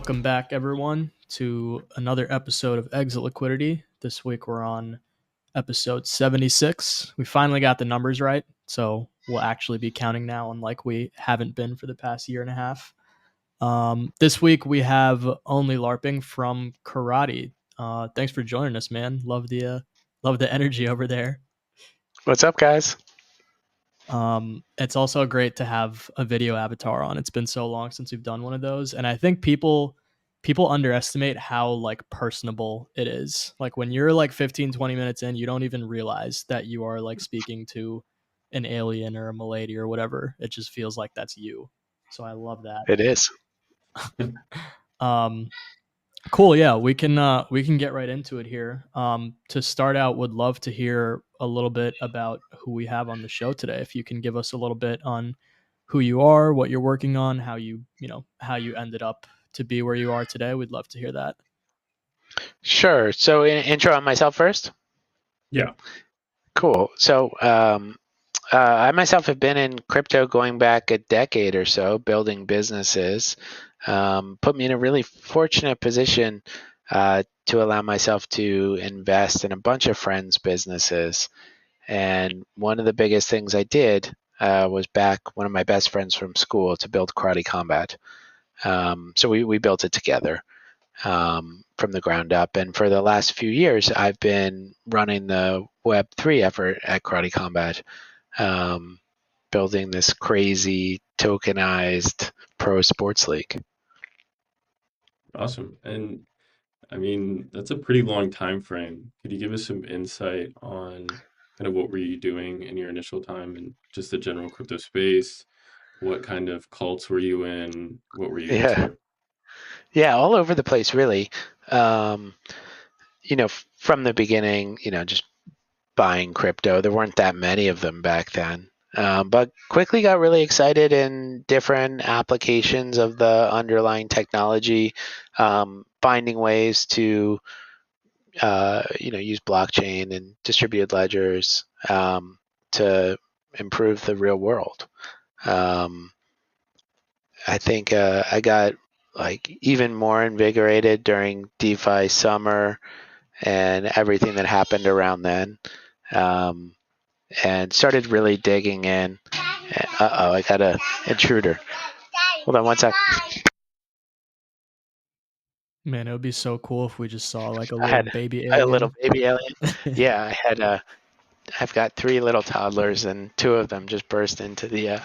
Welcome back, everyone, to another episode of Exit Liquidity. This week we're on episode 76. We finally got the numbers right, so we'll actually be counting now, unlike we haven't been for the past year and a half. This week we have onlylarping from Karate. Thanks for joining us, man. Love the energy over there. What's up, guys? It's also great to have a video avatar on. It's been so long since we've done one of those, and I think people underestimate how like personable it is. Like when you're like 15-20 minutes in, you don't even realize that you are like speaking to an alien or a milady or whatever. It just feels like that's you. So I love that. It is. Cool. Yeah, we can get right into it here. To start out, would love to hear a little bit about who we have on the show today. If you can give us a little bit on who you are, what you're working on, how you ended up to be where you are today, we'd love to hear that. Sure. So, intro on myself first. Yeah. Cool. So, I myself have been in crypto going back a decade or so, building businesses. Put me in a really fortunate position to allow myself to invest in a bunch of friends' businesses. And one of the biggest things I did was back one of my best friends from school to build Karate Combat. So we built it together from the ground up. And for the last few years, I've been running the Web3 effort at Karate Combat, building this crazy tokenized pro sports league. Awesome. And I mean, that's a pretty long time frame. Could you give us some insight on kind of what were you doing in your initial time and just the general crypto space? What kind of cults were you in? What were you into? Yeah, all over the place, really. From the beginning, just buying crypto. There weren't that many of them back then. But quickly got really excited in different applications of the underlying technology, finding ways to use blockchain and distributed ledgers to improve the real world. I think I got like even more invigorated during DeFi summer and everything that happened around then, and started really digging in. I got an intruder. Hold on one sec. Man, it would be so cool if we just saw like a little baby alien. A little baby alien. Yeah, I've got 3 little toddlers, and 2 of them just burst into the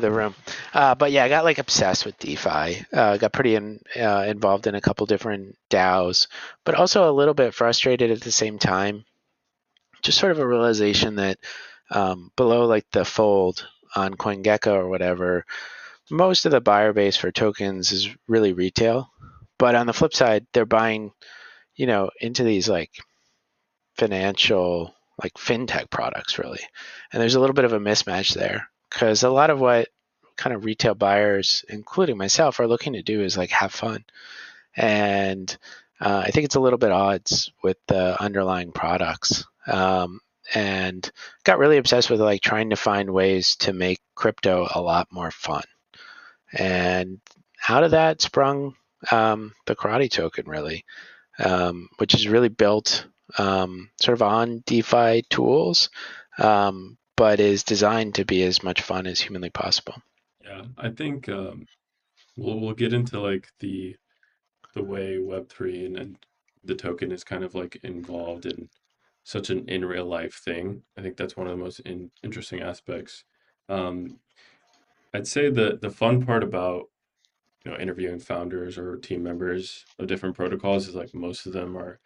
room. But yeah, I got like obsessed with DeFi. Got pretty involved in a couple different DAOs, but also a little bit frustrated at the same time. Just sort of a realization that below like the fold on CoinGecko or whatever, most of the buyer base for tokens is really retail. But on the flip side, they're buying, into these like financial, like fintech products, really. And there's a little bit of a mismatch there because a lot of what kind of retail buyers, including myself, are looking to do is like have fun. And I think it's a little bit odds with the underlying products. And got really obsessed with like trying to find ways to make crypto a lot more fun. And out of that sprung the Karate token, really, which is really built sort of on DeFi tools, but is designed to be as much fun as humanly possible. Yeah, I think we'll get into like the way Web3 and the token is kind of like involved in such an in real life thing. I think that's one of the most interesting aspects. Um, I'd say the fun part about interviewing founders or team members of different protocols is like most of them are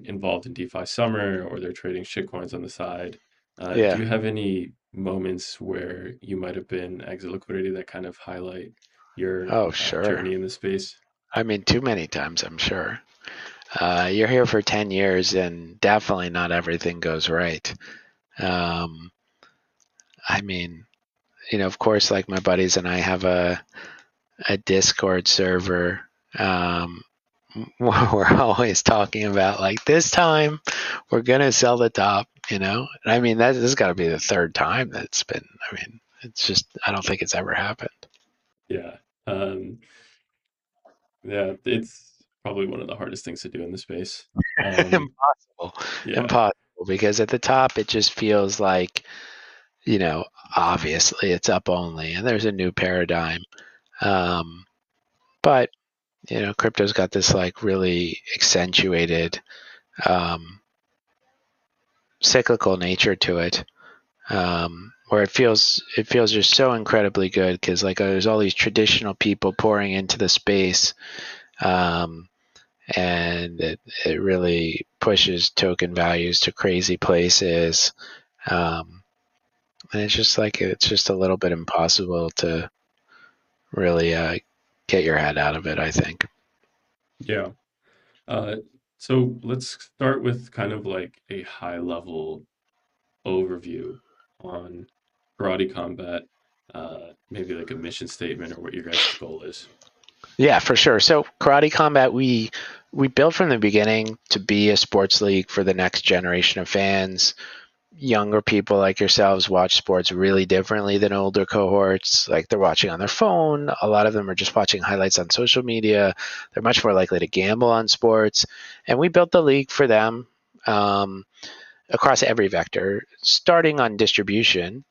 involved in DeFi Summer or they're trading shitcoins on the side. Do you have any moments where you might have been Exit Liquidity that kind of highlight your Sure. journey in the space? I mean, too many times, I'm sure. You're here for 10 years and definitely not everything goes right. I mean, of course, like my buddies and I have a Discord server. We're always talking about like this time we're gonna sell the top, I mean, this has got to be the 3rd time that's been. I mean, it's just I don't think it's ever happened. Yeah. Yeah, it's probably one of the hardest things to do in the space. Impossible. Yeah, Impossible. Because at the top, it just feels like, you know, obviously it's up only and there's a new paradigm. Um, but, crypto's got this like really accentuated cyclical nature to it. Where it feels just so incredibly good because like there's all these traditional people pouring into the space, um, and it really pushes token values to crazy places, and it's just a little bit impossible to really get your head out of it, I think. yeah. Uh, so let's start with kind of like a high level overview on karate combat, maybe like a mission statement or what your guys' goal is. Yeah, for sure. So Karate Combat, we built from the beginning to be a sports league for the next generation of fans. Younger people like yourselves watch sports really differently than older cohorts. Like they're watching on their phone. A lot of them are just watching highlights on social media. They're much more likely to gamble on sports. And we built the league for them, across every vector, starting on distribution.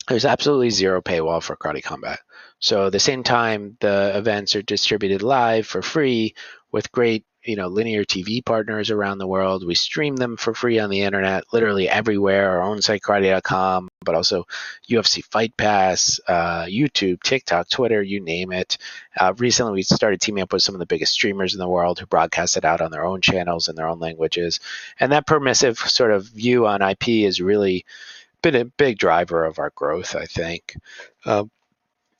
There's absolutely zero paywall for Karate Combat. So at the same time, the events are distributed live for free with great, linear TV partners around the world. We stream them for free on the internet, literally everywhere. Our own site, karate.com, but also UFC Fight Pass, YouTube, TikTok, Twitter, you name it. Recently, we started teaming up with some of the biggest streamers in the world who broadcast it out on their own channels in their own languages. And that permissive sort of view on IP is really been a big driver of our growth, I think. Uh,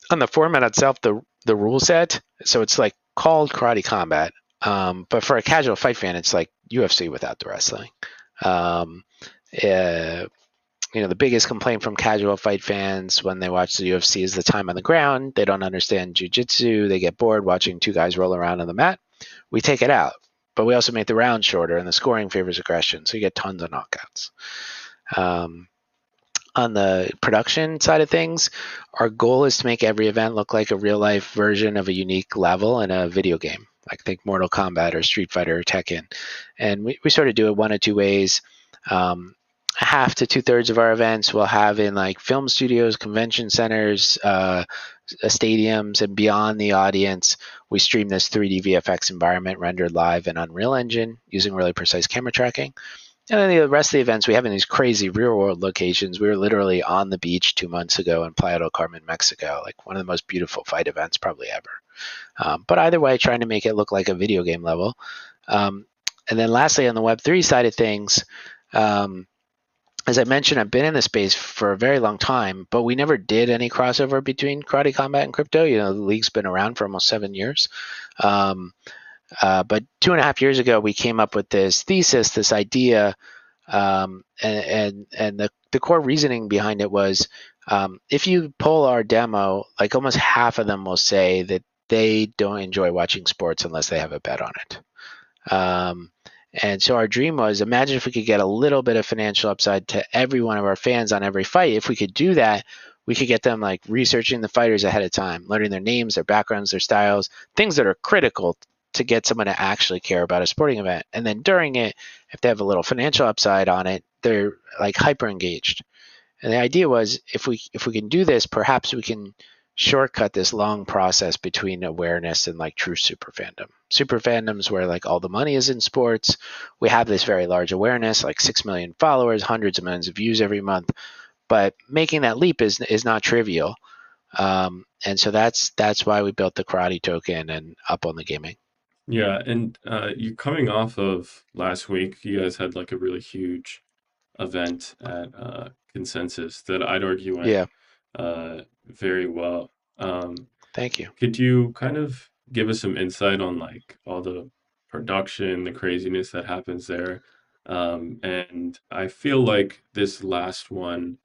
on the format itself, the rule set, so it's like called Karate Combat, but for a casual fight fan, it's like UFC without the wrestling. Um, uh, the biggest complaint from casual fight fans when they watch the UFC is the time on the ground. They don't understand jiu-jitsu. They get bored watching two guys roll around on the mat. We take it out, but we also make the round shorter, and the scoring favors aggression, so you get tons of knockouts. On the production side of things, our goal is to make every event look like a real life version of a unique level in a video game, like think Mortal Kombat or Street Fighter or Tekken. And we sort of do it one of two ways. Half to 2/3 of our events we'll have in like film studios, convention centers, stadiums, and beyond the audience. We stream this 3D VFX environment rendered live in Unreal Engine using really precise camera tracking. And then the rest of the events we have in these crazy real world locations. We were literally on the beach 2 months ago in Playa del Carmen, Mexico, like one of the most beautiful fight events probably ever. But either way, trying to make it look like a video game level. And then lastly, on the Web3 side of things, as I mentioned, I've been in the space for a very long time, but we never did any crossover between Karate Combat and crypto. The league's been around for almost 7 years. But 2.5 years ago, we came up with this thesis, this idea, and the core reasoning behind it was, if you pull our demo, like almost half of them will say that they don't enjoy watching sports unless they have a bet on it. And so our dream was, imagine if we could get a little bit of financial upside to every one of our fans on every fight. If we could do that, we could get them like researching the fighters ahead of time, learning their names, their backgrounds, their styles, things that are critical to get someone to actually care about a sporting event. And then during it, if they have a little financial upside on it, they're like hyper engaged. And the idea was, if we can do this, perhaps we can shortcut this long process between awareness and like true super fandom. Super fandoms where like all the money is in sports. We have this very large awareness, like 6 million followers, hundreds of millions of views every month. But making that leap is not trivial. And so that's why we built the karate token and up on the gaming. Yeah, and you coming off of last week, you guys had like a really huge event at Consensus that I'd argue went Yeah, very well. thank you. Could you kind of give us some insight on like all the production, the craziness that happens there? And I feel like this last one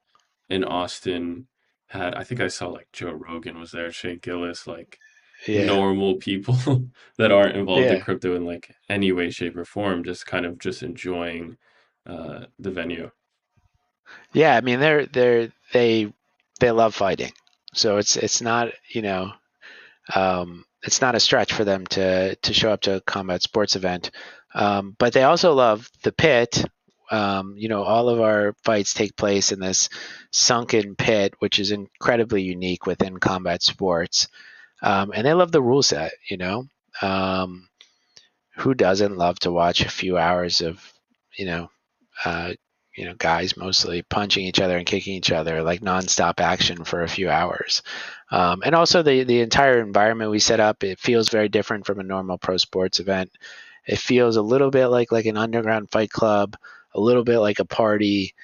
in Austin had, I think I saw like Joe Rogan was there, Shane Gillis, like Yeah, normal people that aren't involved in yeah, crypto in like any way, shape, or form, just kind of just enjoying the venue. yeah. I mean, they love fighting, so it's not, it's not a stretch for them to show up to a combat sports event. But they also love the pit. All of our fights take place in this sunken pit, which is incredibly unique within combat sports. And they love the rule set. Who doesn't love to watch a few hours of, uh, guys mostly punching each other and kicking each other, like nonstop action for a few hours. And also the entire environment we set up, it feels very different from a normal pro sports event. It feels a little bit like an underground fight club, a little bit like a party.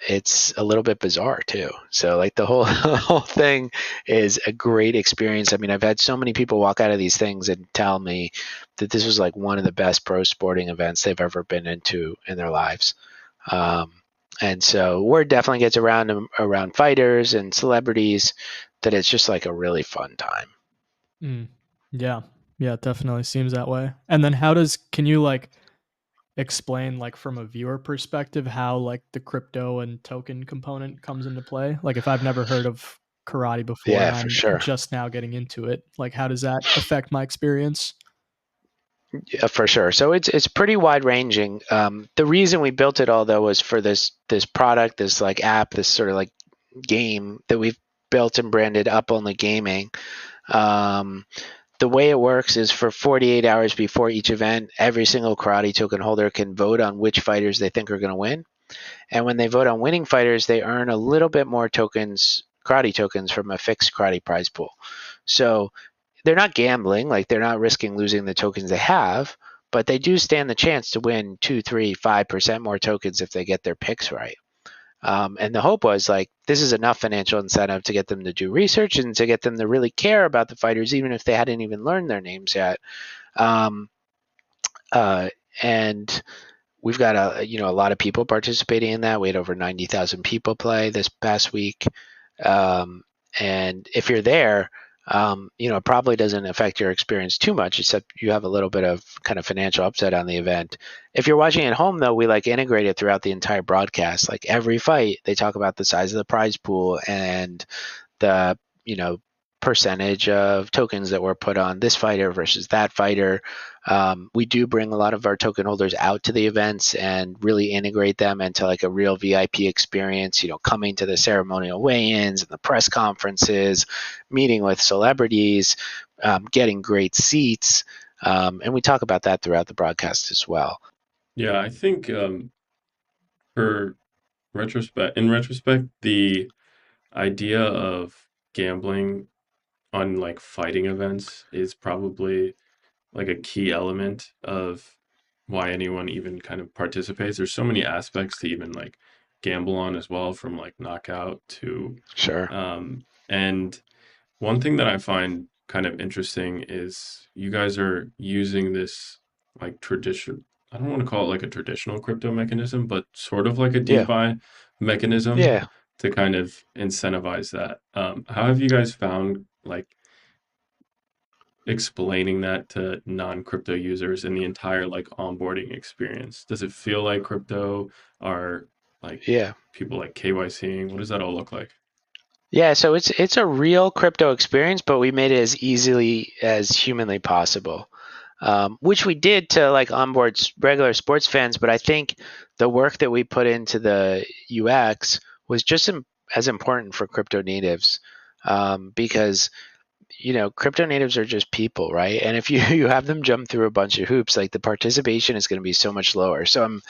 It's a little bit bizarre too. So like the whole whole thing is a great experience. I mean, I've had so many people walk out of these things and tell me that this was like one of the best pro sporting events they've ever been into in their lives. And so word definitely gets around fighters and celebrities that it's just like a really fun time. Yeah, it definitely seems that way. And then can you like explain, like, from a viewer perspective, how like the crypto and token component comes into play? Like, if I've never heard of karate before Yeah, and for I'm sure. just now getting into it, like, how does that affect my experience? Yeah, for sure. So it's pretty wide ranging. The reason we built it all though was for this product, this like app, this sort of like game that we've built and branded Up Only Gaming. The way it works is for 48 hours before each event, every single karate token holder can vote on which fighters they think are going to win. And when they vote on winning fighters, they earn a little bit more tokens, karate tokens, from a fixed karate prize pool. So they're not gambling, like they're not risking losing the tokens they have, but they do stand the chance to win 2, 3, 5% more tokens if they get their picks right. And the hope was like this is enough financial incentive to get them to do research and to get them to really care about the fighters, even if they hadn't even learned their names yet. Um, and we've got a lot of people participating in that. We had over 90,000 people play this past week. And if you're there, it probably doesn't affect your experience too much, except you have a little bit of kind of financial upside on the event. If you're watching at home, though, we like integrate it throughout the entire broadcast. Like every fight, they talk about the size of the prize pool and the percentage of tokens that were put on this fighter versus that fighter. We do bring a lot of our token holders out to the events and really integrate them into like a real VIP experience, coming to the ceremonial weigh-ins and the press conferences, meeting with celebrities, getting great seats. And we talk about that throughout the broadcast as well. Yeah, I think for in retrospect, the idea of gambling on like fighting events is probably like a key element of why anyone even kind of participates. There's so many aspects to even like gamble on as well, from like knockout to Sure. and one thing that I find kind of interesting is you guys are using this like tradition. I don't want to call it like a traditional crypto mechanism, but sort of like a Yeah. DeFi mechanism Yeah. to kind of incentivize that. How have you guys found like explaining that to non-crypto users in the entire like onboarding experience? Does it feel like crypto? Are like Yeah. people like KYCing? What does that all look like? Yeah, so it's a real crypto experience, but we made it as easily as humanly possible, which we did to like onboard regular sports fans. But I think the work that we put into the UX was just as important for crypto natives, because crypto natives are just people, right? And if you have them jump through a bunch of hoops, like the participation is going to be so much lower. So I'm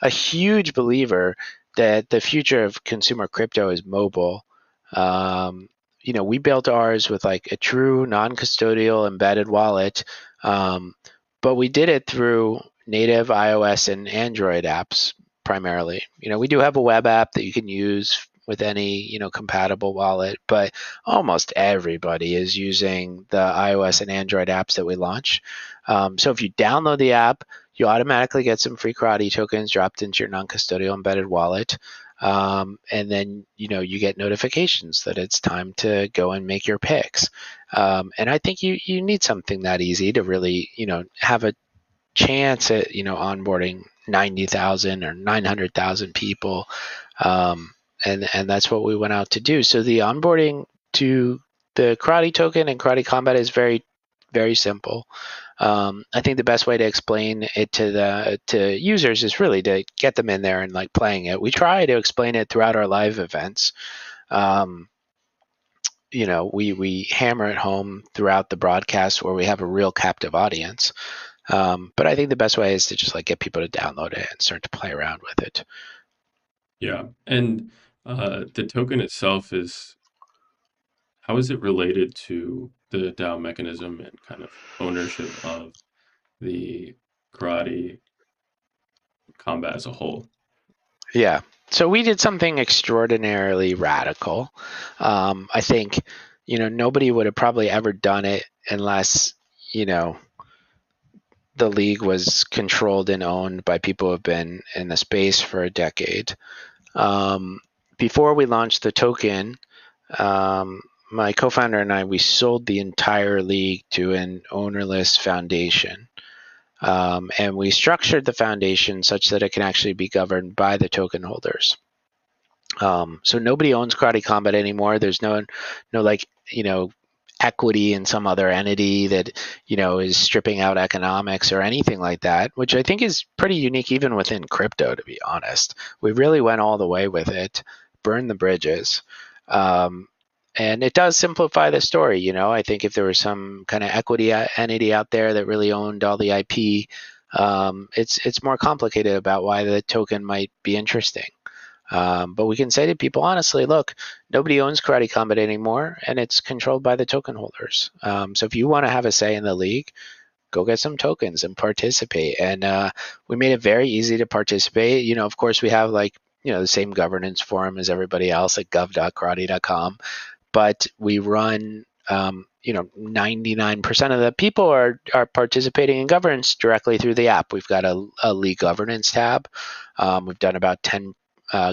a huge believer that the future of consumer crypto is mobile. Um, we built ours with like a true non-custodial embedded wallet, but we did it through native iOS and Android apps primarily. We do have a web app that you can use with any compatible wallet, but almost everybody is using the iOS and Android apps that we launch. So if you download the app, you automatically get some free karate tokens dropped into your non-custodial embedded wallet. And then you get notifications that it's time to go and make your picks. And I think you need something that easy to really have a chance at onboarding 90,000 or 900,000 people. And that's what we went out to do. So the onboarding to the karate token and karate combat is very, very simple. I think the best way to explain it to users is really to get them in there and like playing it. We try to explain it throughout our live events. We hammer it home throughout the broadcast where we have a real captive audience. But I think the best way is to just like get people to download it and start to play around with it. Yeah. And the token itself how is it related to the DAO mechanism and kind of ownership of the karate combat as a whole? Yeah. So we did something extraordinarily radical. I think, nobody would have probably ever done it unless, the league was controlled and owned by people who have been in the space for a decade. Before we launched the token, my co-founder and I, we sold the entire league to an ownerless foundation. And we structured the foundation such that it can actually be governed by the token holders. So nobody owns Karate Combat anymore. There's no equity in some other entity that is stripping out economics or anything like that, which I think is pretty unique even within crypto, to be honest. We really went all the way with it, burned the bridges. And it does simplify the story. I think if there was some kind of equity entity out there that really owned all the IP, it's more complicated about why the token might be interesting. But we can say to people honestly, look, nobody owns Karate Combat anymore, and it's controlled by the token holders. So if you want to have a say in the league, go get some tokens and participate. And we made it very easy to participate. Of course, we have the same governance forum as everybody else at gov.karate.com, but we run 99% of the people are participating in governance directly through the app. We've got a league governance tab. We've done about 10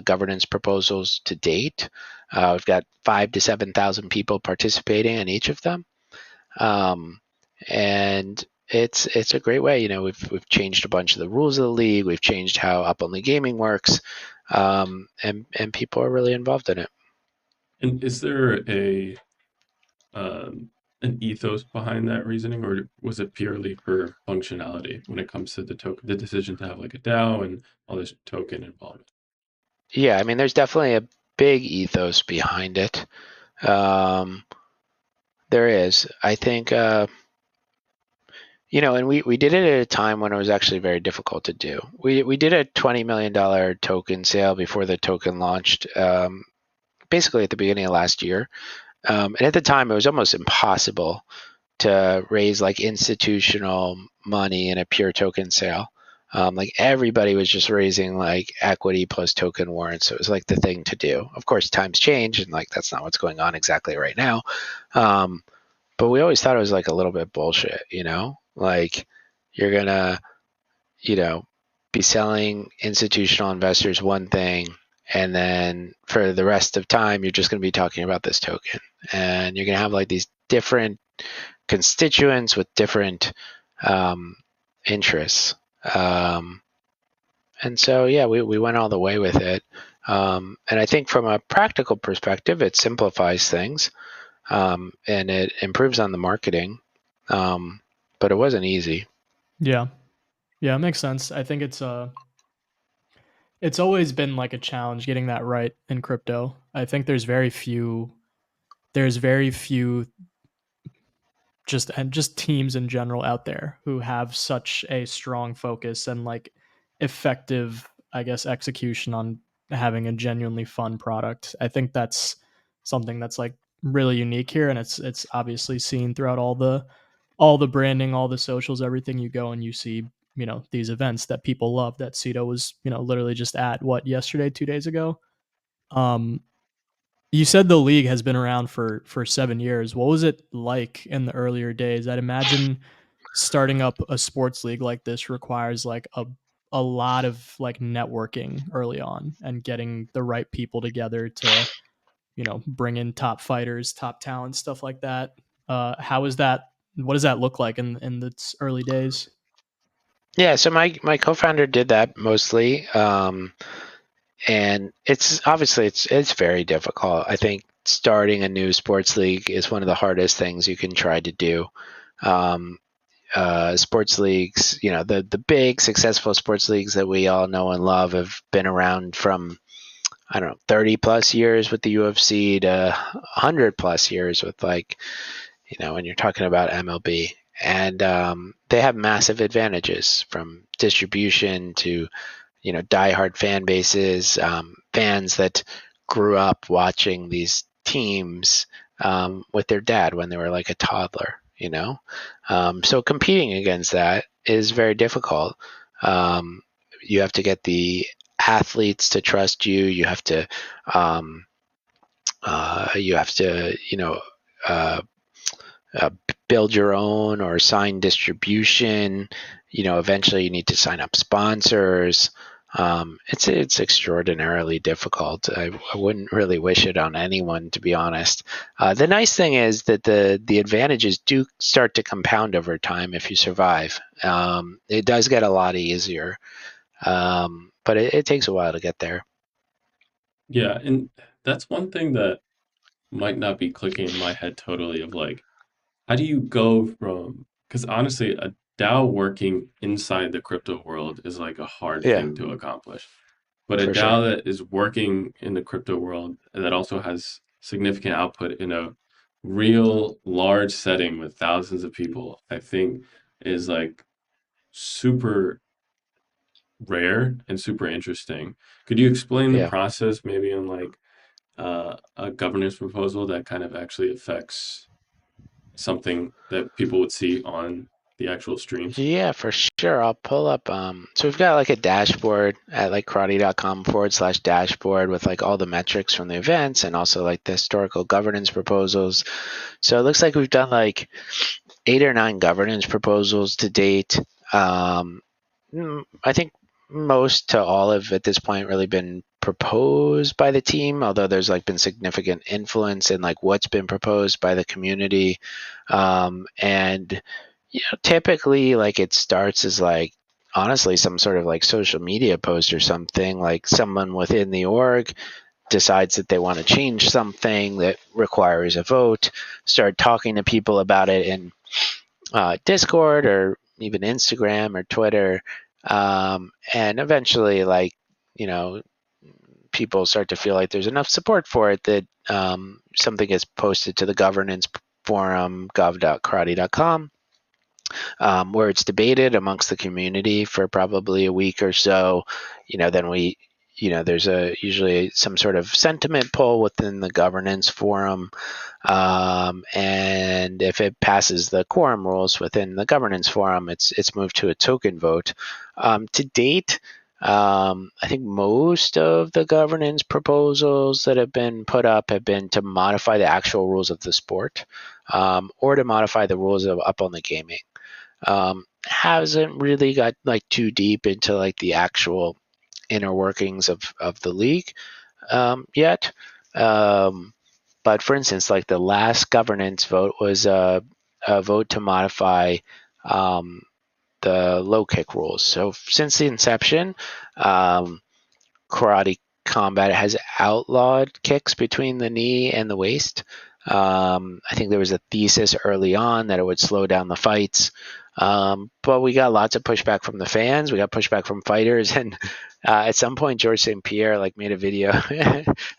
governance proposals to date. We've got 5,000 to 7,000 people participating in each of them, and it's a great way. We've changed a bunch of the rules of the league. We've changed how Up Only Gaming works, and people are really involved in it. And is there an ethos behind that reasoning, or was it purely for functionality when it comes to the decision to have like a DAO and all this token involvement? Yeah, I mean, there's definitely a big ethos behind it. There is. I think, and we did it at a time when it was actually very difficult to do. We did a $20 million token sale before the token launched, basically at the beginning of last year. And at the time, it was almost impossible to raise like institutional money in a pure token sale. Everybody was just raising like equity plus token warrants. So it was like the thing to do. Of course, times change, and like that's not what's going on exactly right now. But we always thought it was like a little bit bullshit, like you're gonna, be selling institutional investors one thing, and then for the rest of time, you're just gonna be talking about this token, and you're gonna have like these different constituents with different interests. And so, yeah, we went all the way with it. And I think from a practical perspective, it simplifies things, and it improves on the marketing. But it wasn't easy. Yeah. Yeah, it makes sense. I think it's always been like a challenge getting that right in crypto. I think there's very few just teams in general out there who have such a strong focus and like effective, I guess, execution on having a genuinely fun product. I think that's something that's like really unique here, and it's obviously seen throughout all the branding, all the socials, everything. You go and you see, these events that people love, that Cedo was, literally just at what, yesterday, 2 days ago. um you said the league has been around for 7 years. What was it like in the earlier days? I'd imagine starting up a sports league like this requires like a lot of like networking early on and getting the right people together to, bring in top fighters, top talent, stuff like that. How is that? What does that look like in its early days? Yeah, so my co-founder did that mostly, and it's obviously it's very difficult. I think starting a new sports league is one of the hardest things you can try to do. Sports leagues, the big successful sports leagues that we all know and love have been around from, I don't know, 30 plus years with the UFC to 100 plus years with, like, when you're talking about MLB. And they have massive advantages, from distribution to, diehard fan bases, fans that grew up watching these teams with their dad when they were like a toddler, so competing against that is very difficult. You have to get the athletes to trust you. You have to, uh, build your own or sign distribution. Eventually you need to sign up sponsors. It's extraordinarily difficult. I wouldn't really wish it on anyone, to be honest. The nice thing is that the advantages do start to compound over time if you survive. It does get a lot easier, but it takes a while to get there. Yeah, and that's one thing that might not be clicking in my head totally, of like, how do you go from, because honestly, a DAO working inside the crypto world is like a hard Yeah, thing to accomplish. But a for sure. DAO that is working in the crypto world and that also has significant output in a real large setting with thousands of people, I think is like super rare and super interesting. Could you explain the Yeah. process maybe on like a governance proposal that kind of actually affects something that people would see on the actual streams? Yeah, for sure. I'll pull up. So we've got like a dashboard at like karate.com/dashboard with like all the metrics from the events and also like the historical governance proposals. So it looks like we've done like 8 or 9 governance proposals to date. I think most to all have at this point really been proposed by the team, although there's like been significant influence in like what's been proposed by the community. And typically like it starts as like honestly some sort of like social media post or something, like someone within the org decides that they want to change something that requires a vote, start talking to people about it in Discord or even Instagram or Twitter, and eventually, like, people start to feel like there's enough support for it that something gets posted to the governance forum gov.karate.com, where it's debated amongst the community for probably a week or so. Then there's usually some sort of sentiment poll within the governance forum, and if it passes the quorum rules within the governance forum, it's moved to a token vote. To date, I think most of the governance proposals that have been put up have been to modify the actual rules of the sport, or to modify the rules of Up Only Gaming. Hasn't really got like too deep into like the actual inner workings of the league yet. But for instance, like the last governance vote was a vote to modify the low kick rules. So since the inception, karate combat has outlawed kicks between the knee and the waist. I think there was a thesis early on that it would slow down the fights. But we got lots of pushback from the fans. We got pushback from fighters, and at some point, George St. Pierre like made a video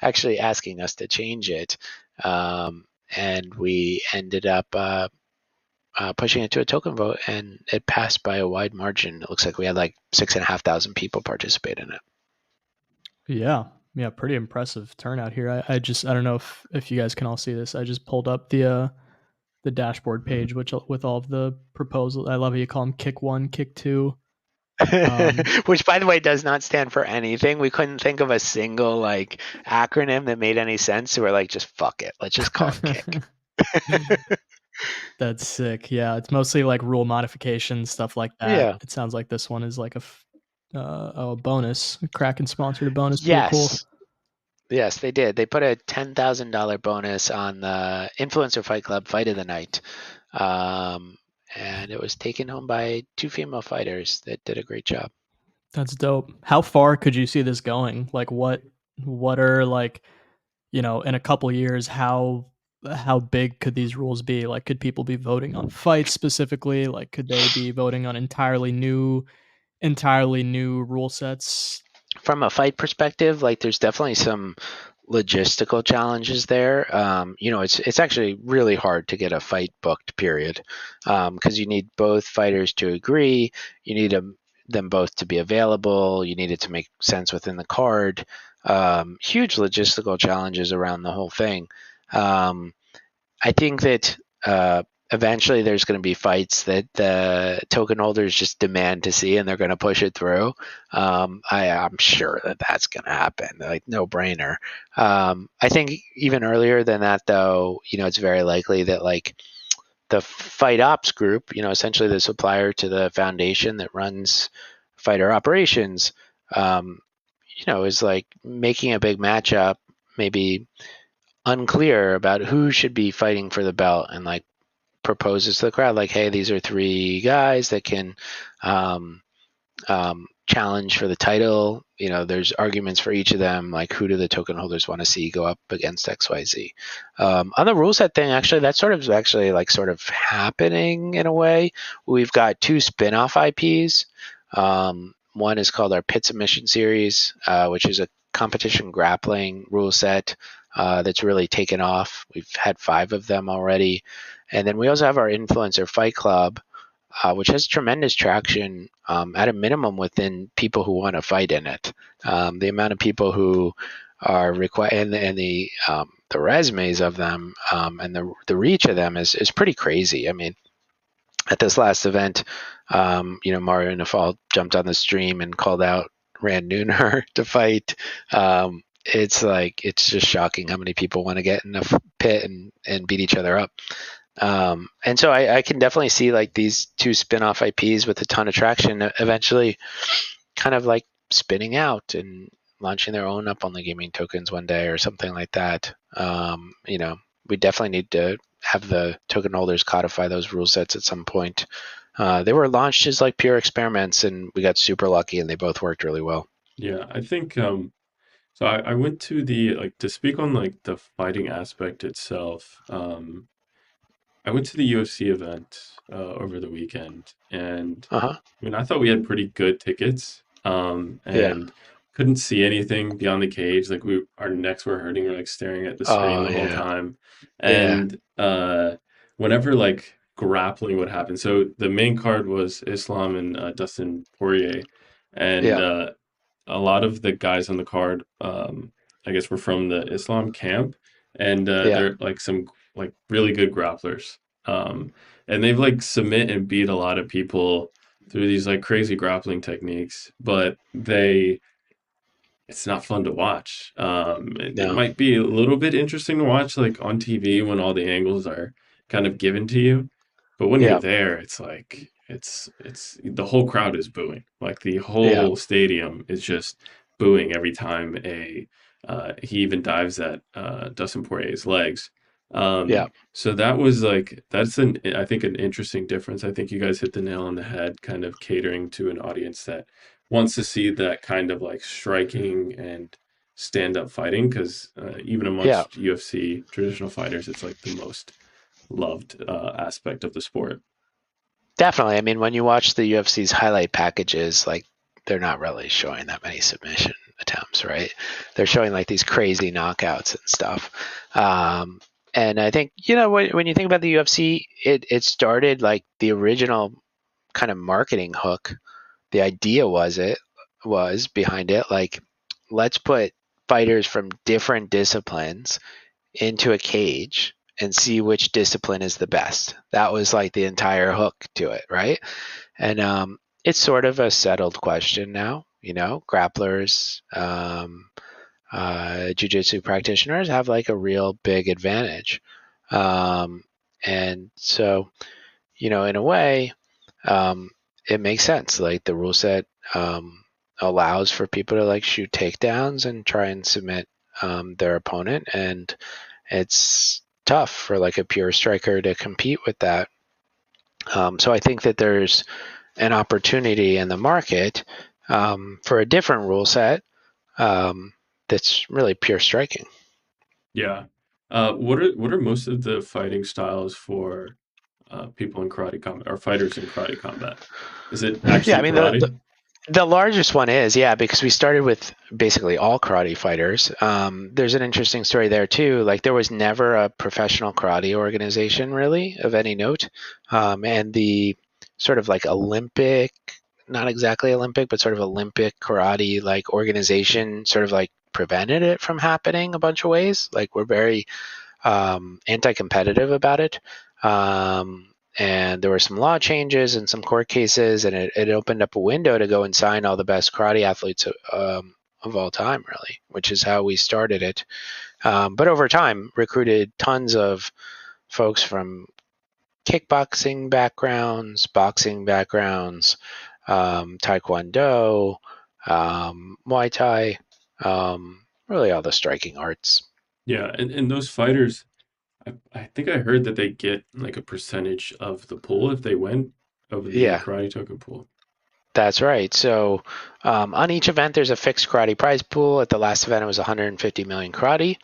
actually asking us to change it, and we ended up pushing it to a token vote, and it passed by a wide margin. It looks like we had like 6,500 people participate in it. Yeah, pretty impressive turnout here. I don't know if you guys can all see this. I just pulled up the dashboard page, which with all of the proposals. I love how you call them kick 1, kick 2. Which, by the way, does not stand for anything. We couldn't think of a single like acronym that made any sense. So we're like, just fuck it. Let's just call it kick. That's sick. Yeah, it's mostly like rule modifications, stuff like that. Yeah. It sounds like this one is like a bonus. Kraken sponsored a bonus. Pretty cool. Yes, they did. They put a $10,000 bonus on the Influencer Fight Club Fight of the Night. And it was taken home by 2 female fighters that did a great job. That's dope. How far could you see this going? Like what are like, in a couple years, how big could these rules be? Like, could people be voting on fights specifically? Like, could they be voting on entirely new rule sets? From a fight perspective, like there's definitely some logistical challenges there. It's actually really hard to get a fight booked, period, because you need both fighters to agree. You need them both to be available. You need it to make sense within the card. Huge logistical challenges around the whole thing. I think that eventually there's going to be fights that the token holders just demand to see, and they're going to push it through. I'm sure that that's going to happen, like no brainer. I think even earlier than that, though, it's very likely that like the fight ops group, essentially the supplier to the foundation that runs fighter operations, is like making a big matchup, maybe unclear about who should be fighting for the belt, and like proposes to the crowd like, hey, these are three guys that can challenge for the title. There's arguments for each of them, like who do the token holders want to see go up against XYZ. On the rule set thing, actually, that sort of happening in a way. We've got two spin-off IPs. One is called our Pit Submission series, which is a competition grappling rule set that's really taken off. We've had 5 of them already. And then we also have our Influencer Fight Club, which has tremendous traction at a minimum within people who want to fight in it. The amount of people who are required, and the resumes of them, and the reach of them is pretty crazy. I mean, at this last event, Mario Nafal jumped on the stream and called out Rand Nooner to fight. It's just shocking how many people want to get in a pit and beat each other up. And so I can definitely see like these 2 spin-off IPs with a ton of traction eventually kind of like spinning out and launching their own up on the gaming tokens one day or something like that. We definitely need to have the token holders codify those rule sets at some point. They were launched as like pure experiments, and we got super lucky, and they both worked really well. Yeah, I think so I went to the like to speak on like the fighting aspect itself. I went to the UFC event over the weekend, and Uh-huh. I mean, I thought we had pretty good tickets, Yeah. and couldn't see anything beyond the cage. Like our necks were hurting. We're like staring at the screen Oh, the whole yeah. time, Yeah. and whenever like grappling would happen. So the main card was Islam and Dustin Poirier, and Yeah. a lot of the guys on the card, I guess, were from the Islam camp, and Yeah. they're like some like really good grapplers. Um, and they've like submit and beat a lot of people through these like crazy grappling techniques, but it's not fun to watch. It No. might be a little bit interesting to watch like on TV when all the angles are kind of given to you, but when you're Yeah. there, it's like it's the whole crowd is booing. Like the Yeah. whole stadium is just booing every time a he even dives at Dustin Poirier's legs. Yeah. So that was like that's I think an interesting difference. I think you guys hit the nail on the head, kind of catering to an audience that wants to see that kind of like striking and stand up fighting because even Yeah. amongst UFC traditional fighters, it's like the most loved aspect of the sport. Definitely. I mean, when you watch the UFC's highlight packages, like they're not really showing that many submission attempts, right? They're showing like these crazy knockouts and stuff. And I think, when you think about the UFC, it started like the original kind of marketing hook. The idea was behind it, like, let's put fighters from different disciplines into a cage and see which discipline is the best. That was like the entire hook to it, right? And it's sort of a settled question now. Grapplers, jiu-jitsu practitioners have like a real big advantage. And so, in a way, it makes sense. Like the rule set allows for people to like shoot takedowns and try and submit their opponent, and it's tough for like a pure striker to compete with that. So I think that there's an opportunity in the market for a different rule set that's really pure striking. Yeah. What are most of the fighting styles for people in karate combat or fighters in karate combat? Is it Yeah, actually I mean the karate? the largest one is, yeah, because we started with basically all karate fighters. There's an interesting story there too. Like there was never a professional karate organization really of any note, and the sort of like Olympic, not exactly Olympic, but sort of Olympic karate like organization sort of like prevented it from happening a bunch of ways. Like we're very anti-competitive about it. And there were some law changes and some court cases, and it opened up a window to go and sign all the best karate athletes of all time, really, which is how we started it. But over time, recruited tons of folks from kickboxing backgrounds, boxing backgrounds, taekwondo, Muay Thai, really all the striking arts. Yeah, and those fighters, I think I heard that they get like a percentage of the pool if they win over the Yeah, karate token pool. that's right. So on each event, there's a fixed karate prize pool. At the last event, it was 150 million karate,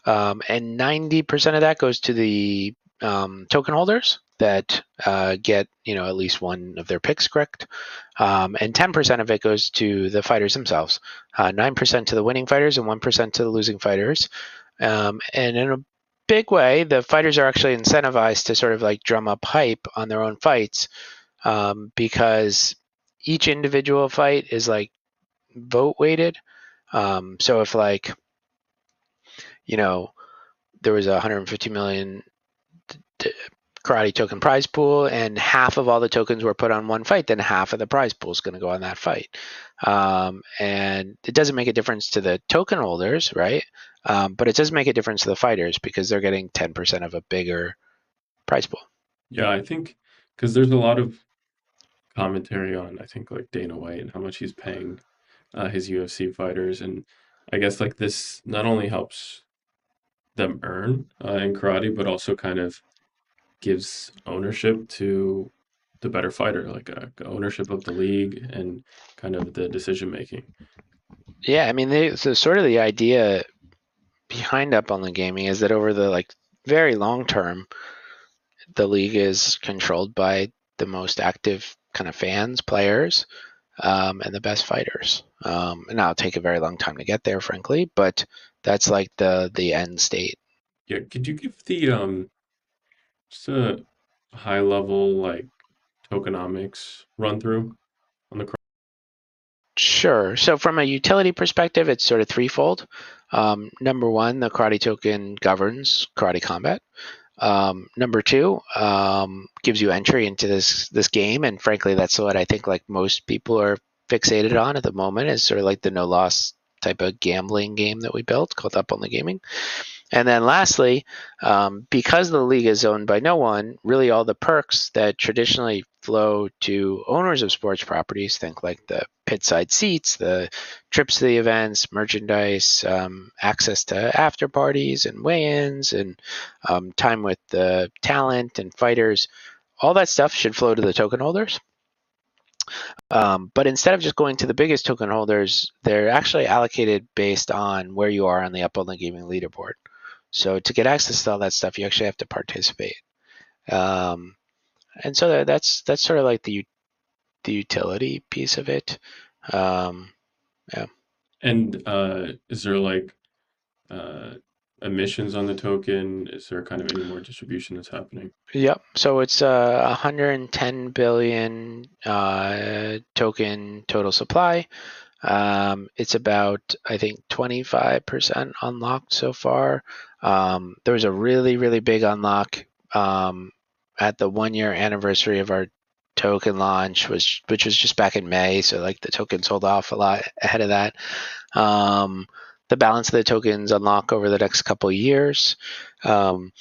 and 90% of that goes to the token holders that get at least one of their picks correct, and 10% of it goes to the fighters themselves. 9% to the winning fighters and 1% to the losing fighters. And in a big way, the fighters are actually incentivized to sort of like drum up hype on their own fights because each individual fight is like vote weighted. So if like you know there was a 150 million karate token prize pool and half of all the tokens were put on one fight, then half of the prize pool is going to go on that fight. And it doesn't make a difference to the token holders, right? But it does make a difference to the fighters because they're getting 10% of a bigger prize pool. Yeah, I think because there's a lot of commentary on I think like Dana White and how much he's paying his UFC fighters, and I guess like this not only helps them earn in karate, but also kind of gives ownership to the better fighter, like ownership of the league and kind of the decision making. Yeah, I mean, so sort of the idea behind up on the gaming is that over the like very long term, the league is controlled by the most active kind of fans, players, and the best fighters. And that'll take a very long time to get there, frankly, but that's like the end state. Yeah, could you give the just a high level like tokenomics run through on the Sure. So from a utility perspective, it's sort of threefold. Number one, the karate token governs karate combat. Number two, gives you entry into this game, and frankly, that's what I think like most people are fixated on at the moment. Is sort of like the no loss type of gambling game that we built called Up on the Gaming. And then lastly, because the league is owned by no one, really all the perks that traditionally flow to owners of sports properties, think like the pit-side seats, the trips to the events, merchandise, access to after parties and weigh-ins, and time with the talent and fighters, all that stuff should flow to the token holders. But instead of just going to the biggest token holders, they're actually allocated based on where you are on the Up on the Gaming leaderboard. So to get access to all that stuff, you actually have to participate. Um, and so that's sort of like the utility piece of it. Um, yeah. And is there like uh, emissions on the token? Is there kind of any more distribution that's happening? Yep. So it's 110 billion token total supply. It's about, I think, 25% unlocked so far. There was a really, really big unlock at the 1 year anniversary of our token launch, which was just back in May. So like the token sold off a lot ahead of that. Um, the balance of the tokens unlock over the next couple of years. Um,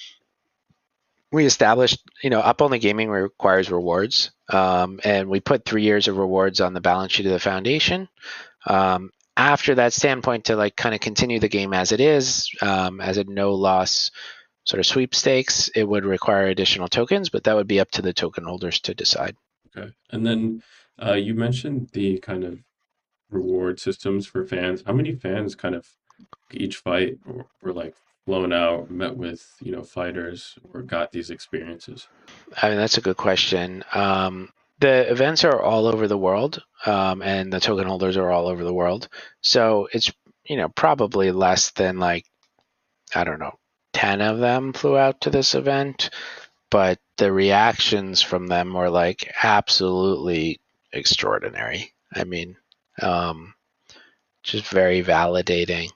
we established, Up Only Gaming requires rewards, and we put 3 years of rewards on the balance sheet of the foundation. After that standpoint, to like kind of continue the game as it is, as a no loss sort of sweepstakes, it would require additional tokens, but that would be up to the token holders to decide. Okay. And then you mentioned the kind of reward systems for fans. How many fans kind of each fight were like flown out, met with, fighters or got these experiences? I mean, that's a good question. The events are all over the world, and the token holders are all over the world. So it's, probably less than like, I don't know, 10 of them flew out to this event, but the reactions from them were like absolutely extraordinary. I mean, um, just very validating,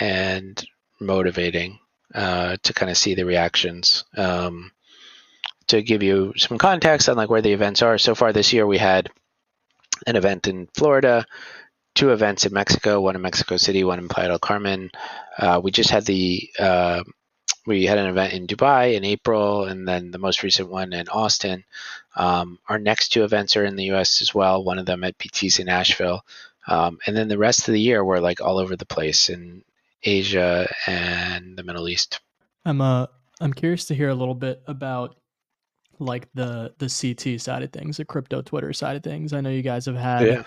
and motivating, to kind of see the reactions. To give you some context on like where the events are, so far this year we had an event in Florida, 2 events in Mexico, one in Mexico City, one in Playa del Carmen. We just had we had an event in Dubai in April, and then the most recent one in Austin. Our next 2 events are in the U.S. as well. One of them at PTC Nashville, and then the rest of the year we're like all over the place in Asia and the Middle East. I'm curious to hear a little bit about like the CT side of things, the crypto Twitter side of things. I know you guys have had Yeah.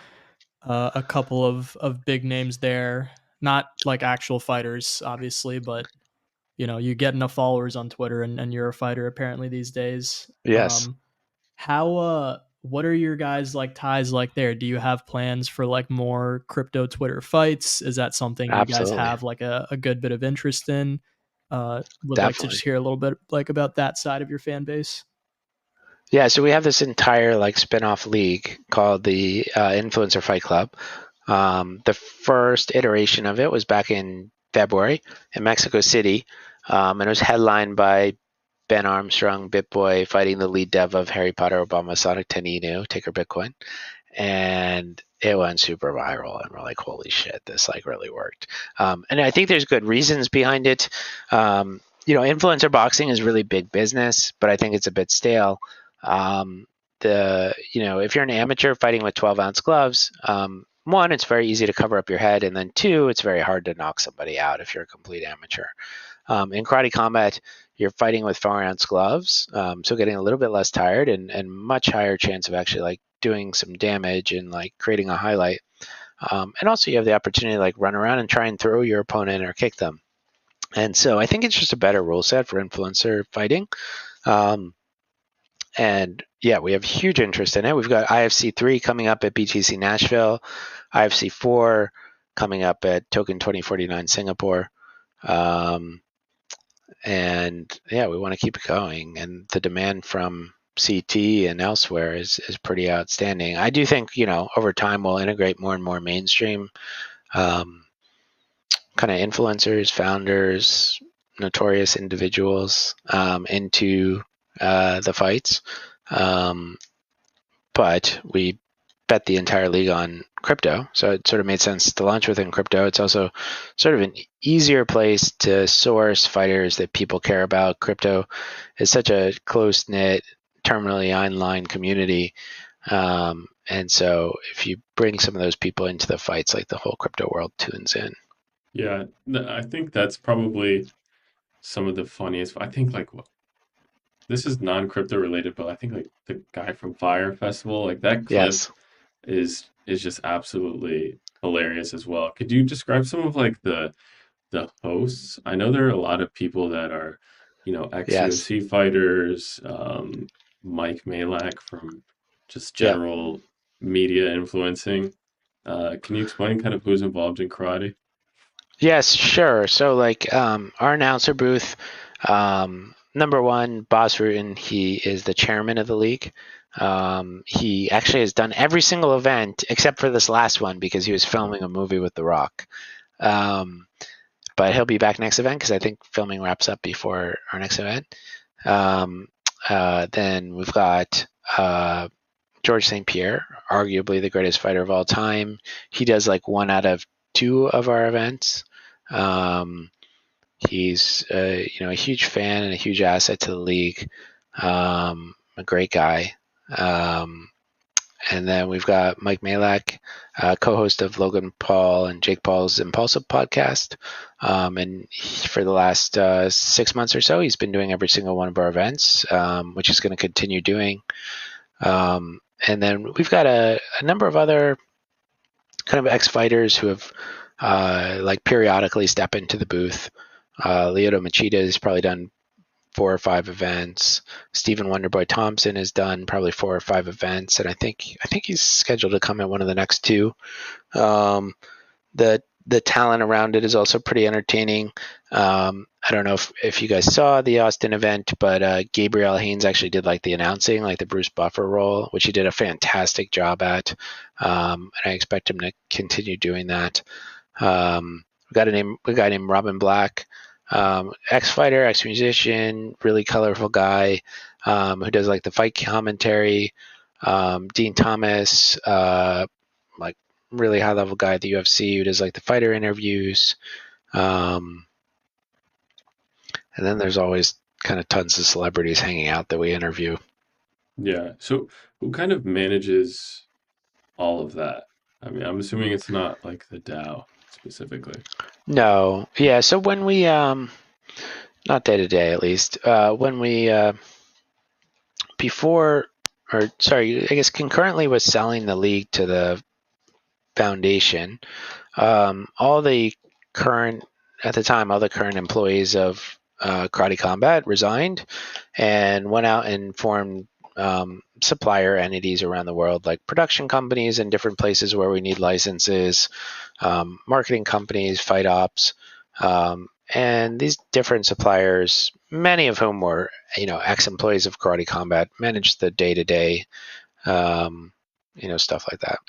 a couple of big names there, not like actual fighters, obviously, but you get enough followers on Twitter and you're a fighter apparently these days. Yes. How what are your guys like ties like there? Do you have plans for like more crypto Twitter fights? Is that something you guys Absolutely. have like a good bit of interest in? Would like to Definitely. just hear a little bit like about that side of your fan base. Yeah, so we have this entire like spin-off league called the Influencer Fight Club. The first iteration of it was back in February in Mexico City, and it was headlined by Ben Armstrong, BitBoy, fighting the lead dev of Harry Potter, Obama, Sonic 10 Inu, Ticker Bitcoin, and it went super viral. And we're like, holy shit, this like really worked. And I think there's good reasons behind it. Influencer boxing is really big business, but I think it's a bit stale. If you're an amateur fighting with 12-ounce gloves, one, it's very easy to cover up your head, and then 2, it's very hard to knock somebody out if you're a complete amateur. In karate combat, you're fighting with 4-ounce gloves, so getting a little bit less tired and much higher chance of actually like doing some damage and like creating a highlight. And also you have the opportunity to like run around and try and throw your opponent or kick them. And so I think it's just a better rule set for influencer fighting. And yeah, we have huge interest in it. We've got IFC3 coming up at BTC Nashville, IFC4 coming up at Token 2049 Singapore. And yeah, we want to keep it going. And the demand from CT and elsewhere is pretty outstanding. I do think, over time we'll integrate more and more mainstream kind of influencers, founders, notorious individuals into the fights. But we bet the entire league on crypto. So it sort of made sense to launch within crypto. It's also sort of an easier place to source fighters that people care about. Crypto is such a close-knit, terminally online community. And so if you bring some of those people into the fights, like the whole crypto world tunes in. Yeah, I think that's probably some of the funniest. I think like this is non-crypto related, but I think like the guy from Fire Festival, like that clip Yes. is just absolutely hilarious as well. Could you describe some of like the hosts? I know there are a lot of people that are, Yes. ex-UFC fighters, Mike Malak from just Yeah. general media influencing. Can you explain kind of who's involved in karate? Yes, sure. So like our announcer booth, number one, Boss Rutan, he is the chairman of the league. He actually has done every single event except for this last one because he was filming a movie with The Rock. But he'll be back next event because I think filming wraps up before our next event. Then we've got George St. Pierre, arguably the greatest fighter of all time. He does like 1 out of 2 of our events. He's a huge fan and a huge asset to the league. A great guy. And then we've got Mike Malak, co-host of Logan Paul and Jake Paul's Impulsive podcast. For the last 6 months or so, he's been doing every single one of our events, which he's going to continue doing. And then we've got a number of other kind of ex-fighters who have like periodically step into the booth. Leoto Machida has probably done 4 or 5 events. Stephen Wonderboy Thompson has done probably 4 or 5 events, and I think he's scheduled to come at one of the next 2. The talent around it is also pretty entertaining. I don't know if you guys saw the Austin event, but Gabriel Haynes actually did like the announcing, like the Bruce Buffer role, which he did a fantastic job at. And I expect him to continue doing that. We got a guy named Robin Black, ex-fighter, ex-musician, really colorful guy, who does like the fight commentary. Dean Thomas, like really high level guy at the UFC who does like the fighter interviews. And then there's always kind of tons of celebrities hanging out that we interview. Yeah. So who kind of manages all of that? I mean, I'm assuming it's not like the DAO specifically. No, yeah. So when we, not day to day at least, when we, before, or sorry, I guess concurrently with selling the league to the foundation, all the current, at the time, all the current employees of Karate Combat resigned and went out and formed supplier entities around the world, like production companies in different places where we need licenses, marketing companies, fight ops, and these different suppliers, many of whom were, ex-employees of Karate Combat, managed the day-to-day, stuff like that.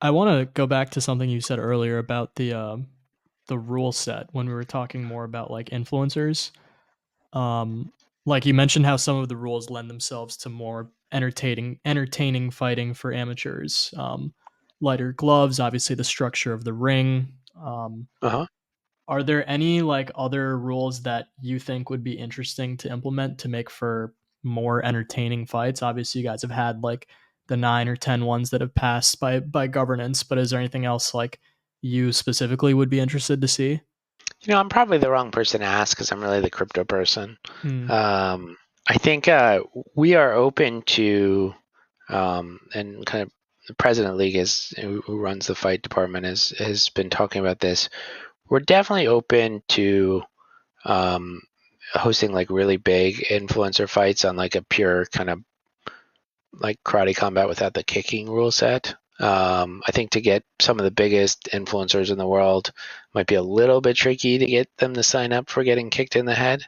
I want to go back to something you said earlier about the rule set when we were talking more about like influencers. Like you mentioned how some of the rules lend themselves to more entertaining fighting for amateurs. Lighter gloves, obviously the structure of the ring. Uh-huh. Are there any like other rules that you think would be interesting to implement to make for more entertaining fights? Obviously, you guys have had like the 9 or 10 ones that have passed by governance, but is there anything else like you specifically would be interested to see? I'm probably the wrong person to ask because I'm really the crypto person. Hmm. I think we are open to, and kind of the president league who runs the fight department has been talking about this. We're definitely open to hosting like really big influencer fights on like a pure kind of like Karate Combat without the kicking rule set. I think to get some of the biggest influencers in the world might be a little bit tricky to get them to sign up for getting kicked in the head.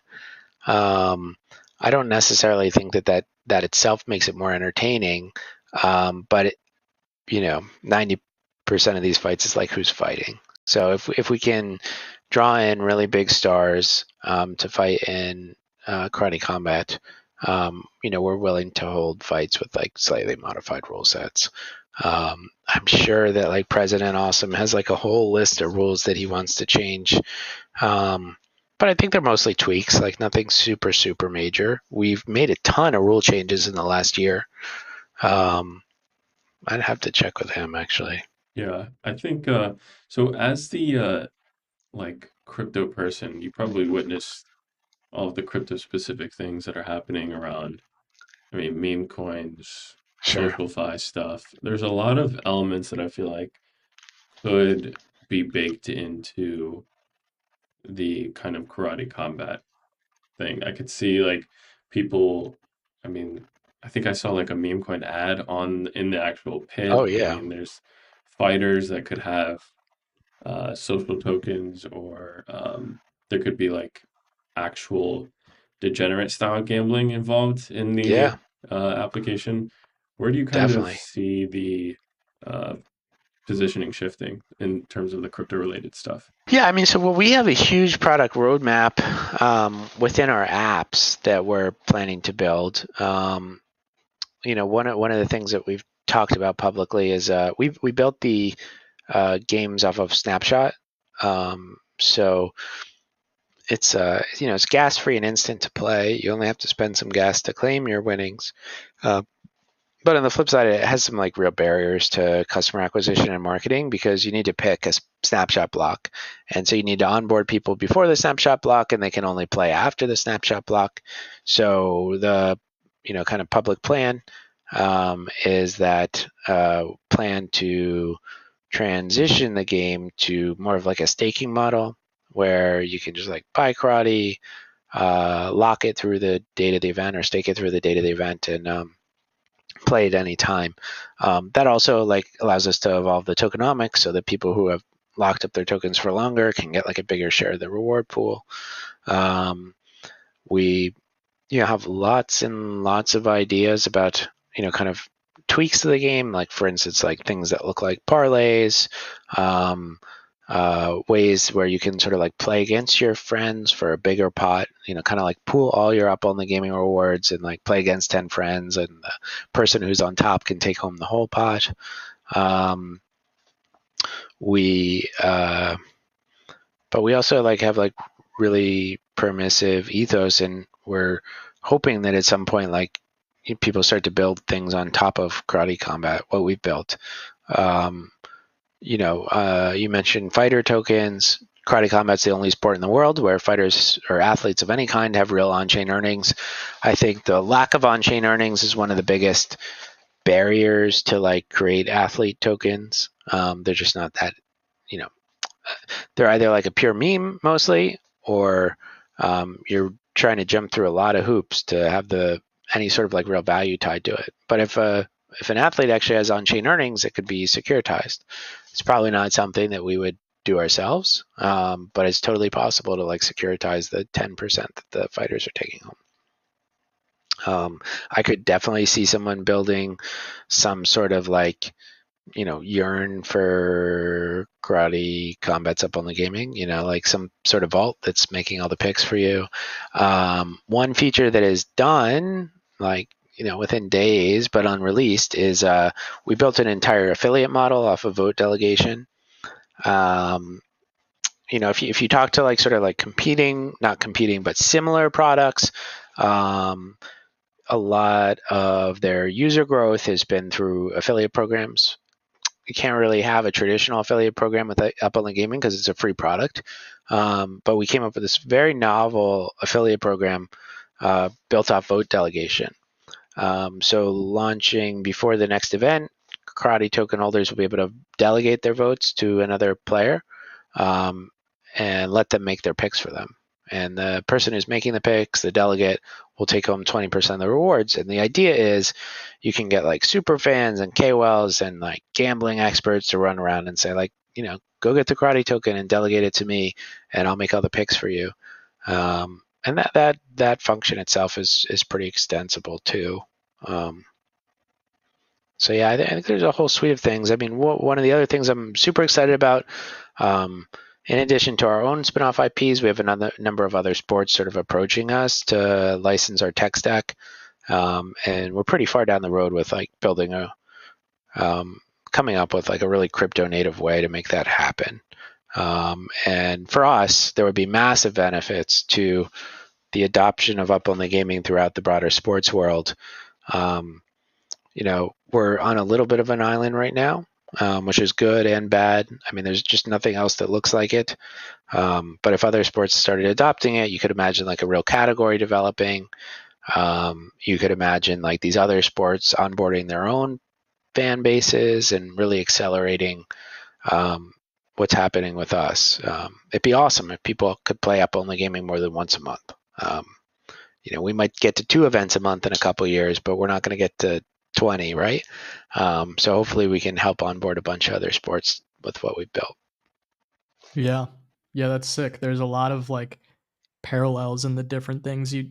I don't necessarily think that itself makes it more entertaining, but 90% of these fights is like who's fighting. So if we can draw in really big stars to fight in Karate Combat, we're willing to hold fights with like slightly modified rule sets. I'm sure that like President Awesome has like a whole list of rules that he wants to change. But I think they're mostly tweaks, like nothing super, super major. We've made a ton of rule changes in the last year. I'd have to check with him actually. Yeah, I think so as the like crypto person, you probably witnessed all of the crypto specific things that are happening around. I mean, meme coins, Sure. social fi stuff. There's a lot of elements that I feel like could be baked into the kind of karate combat thing. I could see like people, I mean, I think I saw like a meme coin ad on in the actual Oh pit. I yeah. mean, there's fighters that could have social tokens, or there could be like actual degenerate style gambling involved in the Yeah, application. Where do you kind of definitely. see the uh, positioning shifting in terms of the crypto related stuff? Yeah, I mean, so we have a huge product roadmap within our apps that we're planning to build. One of the things that we've talked about publicly is we built the games off of Snapshot. So it's gas free and instant to play. You only have to spend some gas to claim your winnings. Uh, but on the flip side, it has some like real barriers to customer acquisition and marketing because you need to pick a snapshot block. And so you need to onboard people before the snapshot block and they can only play after the snapshot block. So the, kind of public plan is that plan to transition the game to more of like a staking model where you can just like buy karate, lock it through the date of the event or stake it through the date of the event and play at any time. That also like allows us to evolve the tokenomics so that people who have locked up their tokens for longer can get like a bigger share of the reward pool. We have lots and lots of ideas about kind of tweaks to the game, like for instance like things that look like parlays, ways where you can sort of like play against your friends for a bigger pot, kind of like pool all your up on the gaming rewards and like play against 10 friends and the person who's on top can take home the whole pot. But we also like have like really permissive ethos, and we're hoping that at some point like people start to build things on top of karate combat, what we've built. You mentioned fighter tokens. Karate combat's the only sport in the world where fighters or athletes of any kind have real on-chain earnings. I think the lack of on-chain earnings is one of the biggest barriers to like create athlete tokens. They're just not that, they're either like a pure meme mostly, or you're trying to jump through a lot of hoops to have any sort of like real value tied to it. But if an athlete actually has on-chain earnings, it could be securitized. It's probably not something that we would do ourselves, but it's totally possible to like securitize the 10% that the fighters are taking home. I could definitely see someone building some sort of like, yearn for karate combats up on the gaming, like some sort of vault that's making all the picks for you. One feature that is done, like, within days, but unreleased, is we built an entire affiliate model off of vote delegation. If you talk to like sort of like not competing, but similar products, a lot of their user growth has been through affiliate programs. You can't really have a traditional affiliate program with up on the gaming because it's a free product. But we came up with this very novel affiliate program built off vote delegation. So launching before the next event, karate token holders will be able to delegate their votes to another player and let them make their picks for them. And the person who's making the picks, the delegate, will take home 20% of the rewards. And the idea is you can get like super fans and KOLs and like gambling experts to run around and say like, go get the karate token and delegate it to me and I'll make all the picks for you. And that function itself is pretty extensible too. So yeah, I think there's a whole suite of things. I mean, one of the other things I'm super excited about, in addition to our own spin-off IPs, we have another number of other sports sort of approaching us to license our tech stack, and we're pretty far down the road with like building coming up with like a really crypto native way to make that happen. And for us, there would be massive benefits to the adoption of up on the gaming throughout the broader sports world. We're on a little bit of an island right now, which is good and bad. I mean, there's just nothing else that looks like it. But if other sports started adopting it, you could imagine like a real category developing. You could imagine like these other sports onboarding their own fan bases and really accelerating what's happening with us. It'd be awesome if people could play up only gaming more than once a month. We might get to 2 events a month in a couple of years, but we're not going to get to 20, right? So hopefully we can help onboard a bunch of other sports with what we've built. Yeah, that's sick. There's a lot of like parallels in the different things you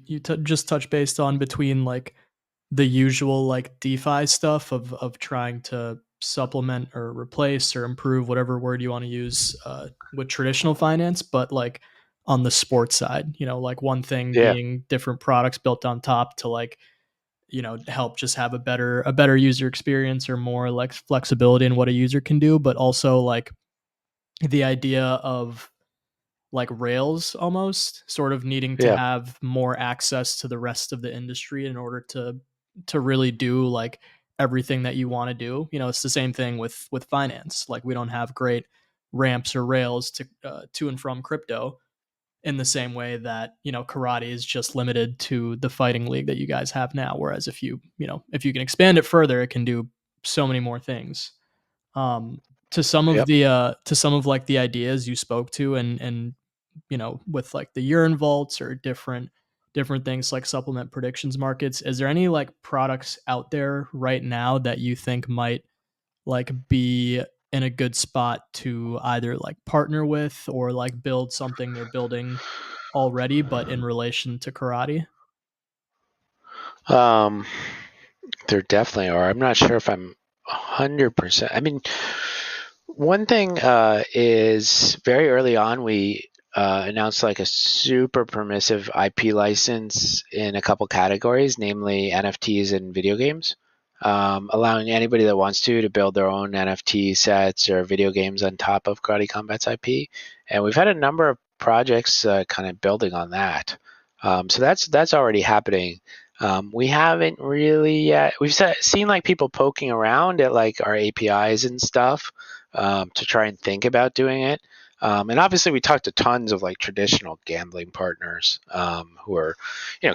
just touch based on between like the usual like DeFi stuff of trying to supplement or replace or improve whatever word you want to use with traditional finance, but like on the sports side, like one thing Yeah. being different products built on top to like help just have a better user experience or more like flexibility in what a user can do, but also like the idea of like Rails almost sort of needing to Yeah. have more access to the rest of the industry in order to really do like everything that you want to do. It's the same thing with finance. Like we don't have great ramps or rails to and from crypto in the same way that karate is just limited to the fighting league that you guys have now, whereas if you can expand it further, it can do so many more things. to some of Yep. the ideas you spoke to, and with like the urine vaults or different things like supplement predictions markets, is there any like products out there right now that you think might like be in a good spot to either like partner with or like build something they're building already, but in relation to karate? Um, there definitely are. I'm not sure if I'm 100%. I mean, one thing is very early on we announced like a super permissive IP license in a couple categories, namely NFTs and video games, allowing anybody that wants to build their own NFT sets or video games on top of Karate Combat's IP. And we've had a number of projects kind of building on that. So that's already happening. We haven't really yet. We've seen like people poking around at like our APIs and stuff to try and think about doing it. And obviously, we talked to tons of like traditional gambling partners who are,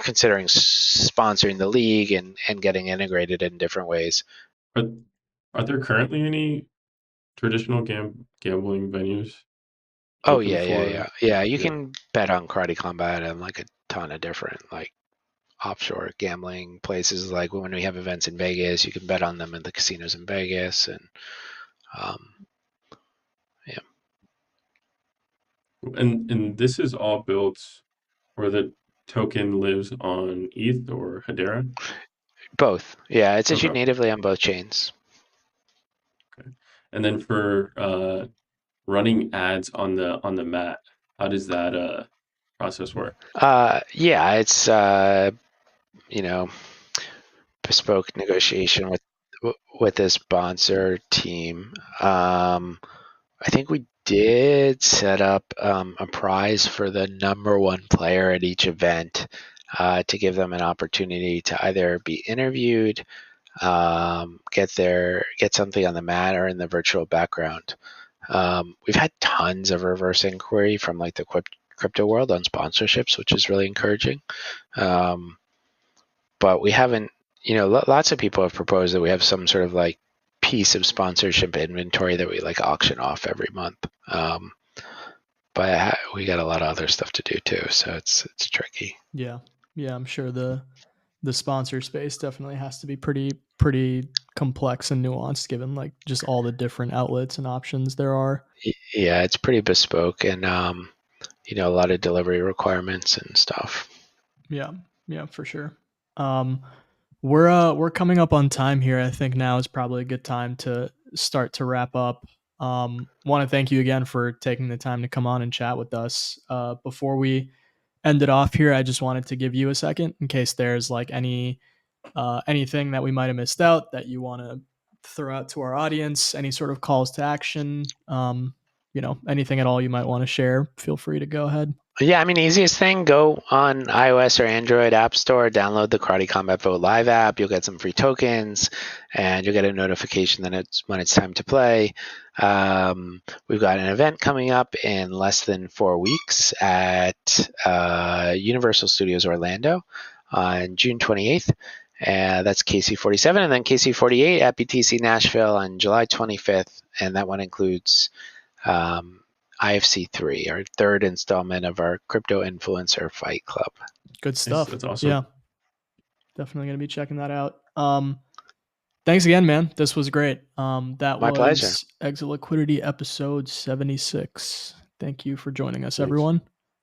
considering sponsoring the league and getting integrated in different ways. Are, are there currently any traditional gambling venues Oh open yeah, yeah, for? yeah, yeah. You Yeah. can bet on Karate Combat and like a ton of different like offshore gambling places. Like when we have events in Vegas, you can bet on them in the casinos in Vegas, and um, yeah, And this is all built where the token lives on ETH or Hedera? both. Yeah, it's issued Okay. natively on both chains. Okay. And then for running ads on the mat, how does that process work? Yeah, it's you know bespoke negotiation with a sponsor team. I think we did set up a prize for the number one player at each event to give them an opportunity to either be interviewed, get something on the mat or in the virtual background. We've had tons of reverse inquiry from like the crypto world on sponsorships, which is really encouraging. But we haven't, lots of people have proposed that we have some sort of like piece of sponsorship inventory that we like auction off every month. But we got a lot of other stuff to do too, so it's tricky. Yeah, I'm sure the sponsor space definitely has to be pretty complex and nuanced, given like just all the different outlets and options there are. Yeah, it's pretty bespoke, and a lot of delivery requirements and stuff. Yeah, for sure. Um, we're coming up on time here. I think now is probably a good time to start to wrap up. Want to thank you again for taking the time to come on and chat with us. Before we end it off here, I just wanted to give you a second in case there's like anything that we might have missed out that you want to throw out to our audience, any sort of calls to action, anything at all you might want to share. Feel free to go ahead. Yeah, I mean, easiest thing, go on iOS or Android App Store, download the Karate Combat Vote Live app. You'll get some free tokens, and you'll get a notification that when it's time to play. We've got an event coming up in less than 4 weeks at Universal Studios Orlando on June 28th. That's KC47, and then KC48 at BTC Nashville on July 25th, and that one includes IFC3, our third installment of our crypto influencer fight club. Good Nice, stuff. that's awesome. Yeah, definitely going to be checking that out. Thanks again, man. This was great. That My was pleasure. Exit Liquidity episode 76. Thank you for joining us, Thanks. everyone.